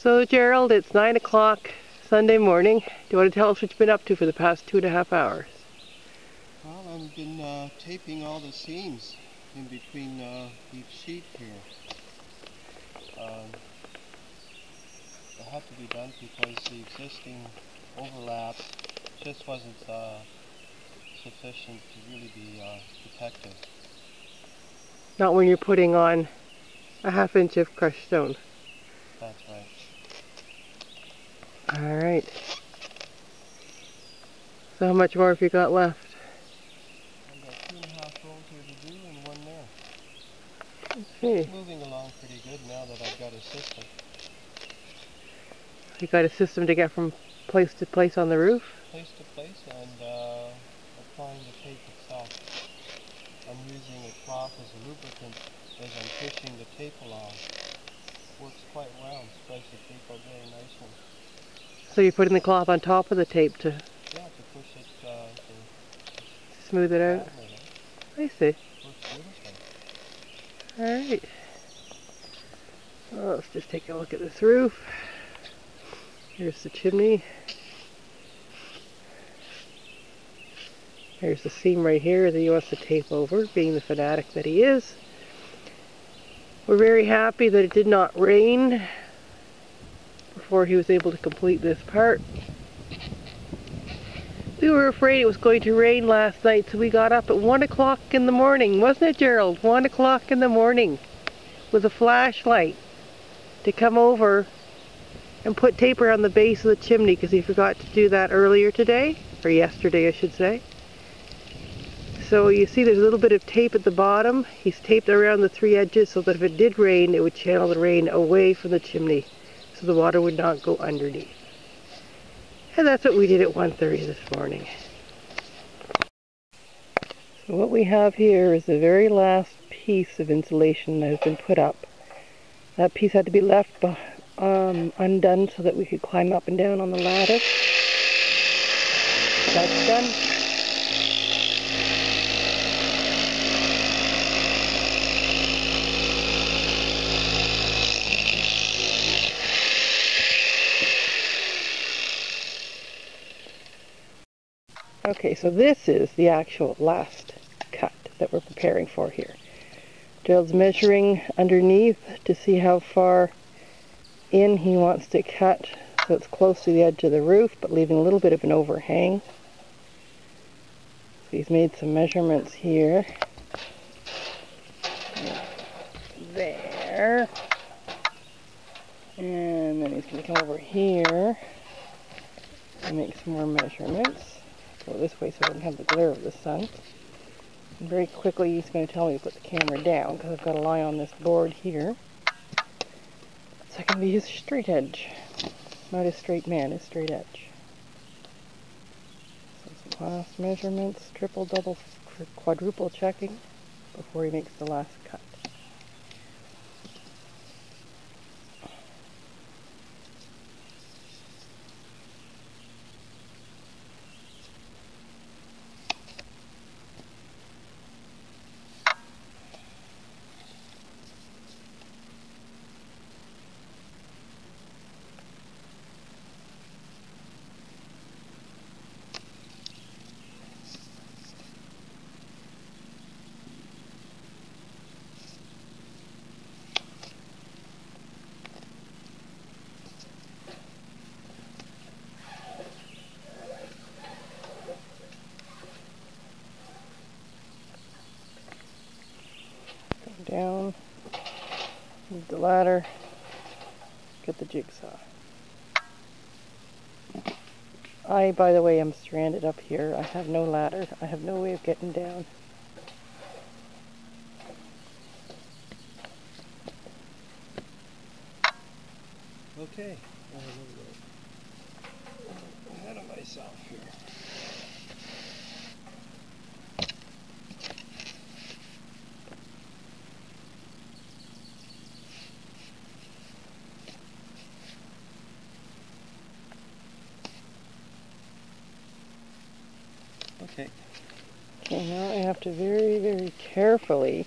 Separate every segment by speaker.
Speaker 1: So Gerald, it's 9 o'clock Sunday morning. Do you want to tell us what you've been up to for the past 2.5 hours?
Speaker 2: Well, I've been taping all the seams in between each sheet here. It had to be done because the existing overlap just wasn't sufficient to really be protective.
Speaker 1: Not when you're putting on a 1/2 inch of crushed stone.
Speaker 2: That's right.
Speaker 1: Alright. So how much more have you got left?
Speaker 2: I've got 2.5 rolls here to do and one there.
Speaker 1: Let's see.
Speaker 2: It's moving along pretty good now that I've got a system.
Speaker 1: You got a system to get from place to place on the roof?
Speaker 2: Place to place and applying the tape itself. I'm using a cloth as a lubricant as I'm pushing the tape along. Works quite well and spreads the tape out very nicely.
Speaker 1: So you're putting the cloth on top of the tape to...
Speaker 2: Yeah, to push it
Speaker 1: to smooth it out? I see.
Speaker 2: Works beautifully.
Speaker 1: Alright. Well, let's just take a look at this roof. Here's the chimney. Here's the seam right here that he wants to tape over, being the fanatic that he is. We're very happy that it did not rain before he was able to complete this part. We were afraid it was going to rain last night, so we got up at 1 o'clock in the morning, wasn't it, Gerald? 1 o'clock in the morning with a flashlight to come over and put tape around the base of the chimney because he forgot to do that earlier today, or yesterday I should say. So you see there's a little bit of tape at the bottom. He's taped around the 3 edges so that if it did rain, it would channel the rain away from the chimney so the water would not go underneath. And that's what we did at 1:30 this morning. So what we have here is the very last piece of insulation that has been put up. That piece had to be left undone so that we could climb up and down on the ladder. That's done. Okay, so this is the actual last cut that we're preparing for here. Gerald's measuring underneath to see how far in he wants to cut so it's close to the edge of the roof but leaving a little bit of an overhang. So he's made some measurements here. There. And then he's going to come over here and make some more measurements. Go this way so I don't have the glare of the sun. And very quickly he's going to tell me to put the camera down because I've got to lie on this board here. So I can be his straight edge. Not his straight man, his straight edge. So some last measurements, triple, double, quadruple checking before he makes the last cut. Down, move the ladder, get the jigsaw. I, by the way, am stranded up here. I have no ladder. I have no way of getting down.
Speaker 2: Okay, I'm a little ahead of myself here. Okay.
Speaker 1: Okay, now I have to very, very carefully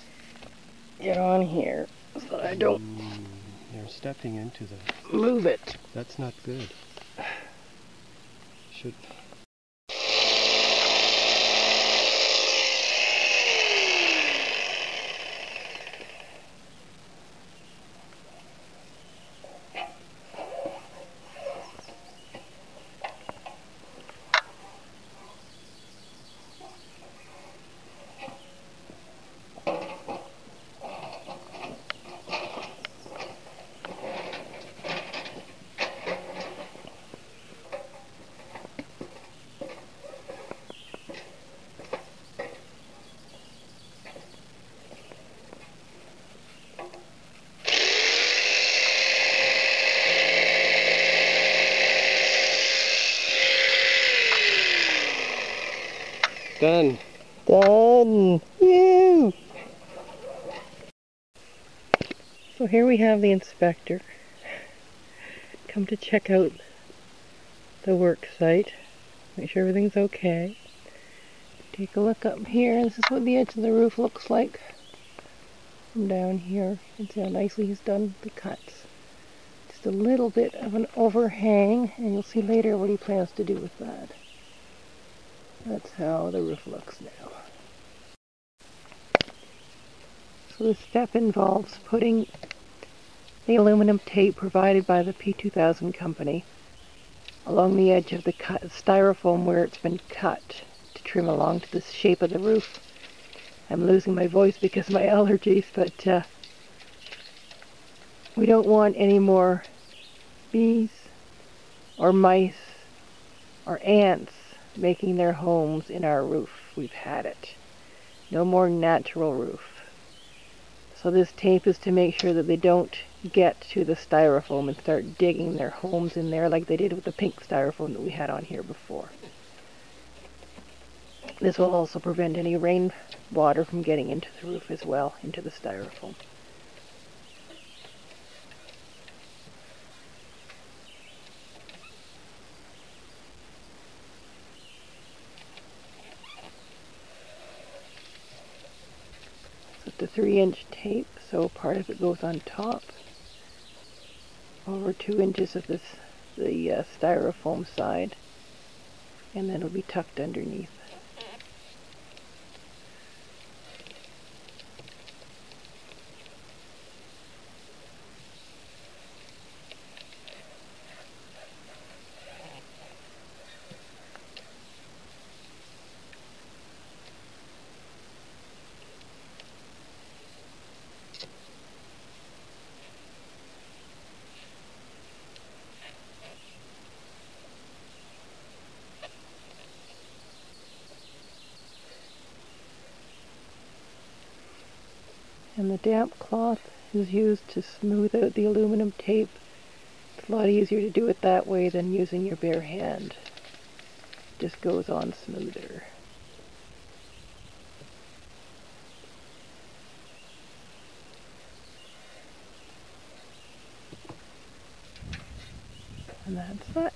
Speaker 1: get on here so that I don't
Speaker 2: stepping into the...
Speaker 1: Move it.
Speaker 2: That's not good. Should... Done.
Speaker 1: Done. Woo! So here we have the inspector come to check out the work site, make sure everything's okay. Take a look up here. This is what the edge of the roof looks like from down here. You can see how nicely he's done the cuts. Just a little bit of an overhang, and you'll see later what he plans to do with that. That's how the roof looks now. So this step involves putting the aluminum tape provided by the P2000 company along the edge of the styrofoam where it's been cut to trim along to the shape of the roof. I'm losing my voice because of my allergies, but we don't want any more bees or mice or ants making their homes in our roof. We've had it. No more natural roof. So this tape is to make sure that they don't get to the styrofoam and start digging their homes in there like they did with the pink styrofoam that we had on here before. This will also prevent any rainwater from getting into the roof as well, into the styrofoam. The 3-inch tape, so part of it goes on top, over 2 inches of the styrofoam side, and then it'll be tucked underneath. And the damp cloth is used to smooth out the aluminum tape. It's a lot easier to do it that way than using your bare hand. It just goes on smoother. And that's that.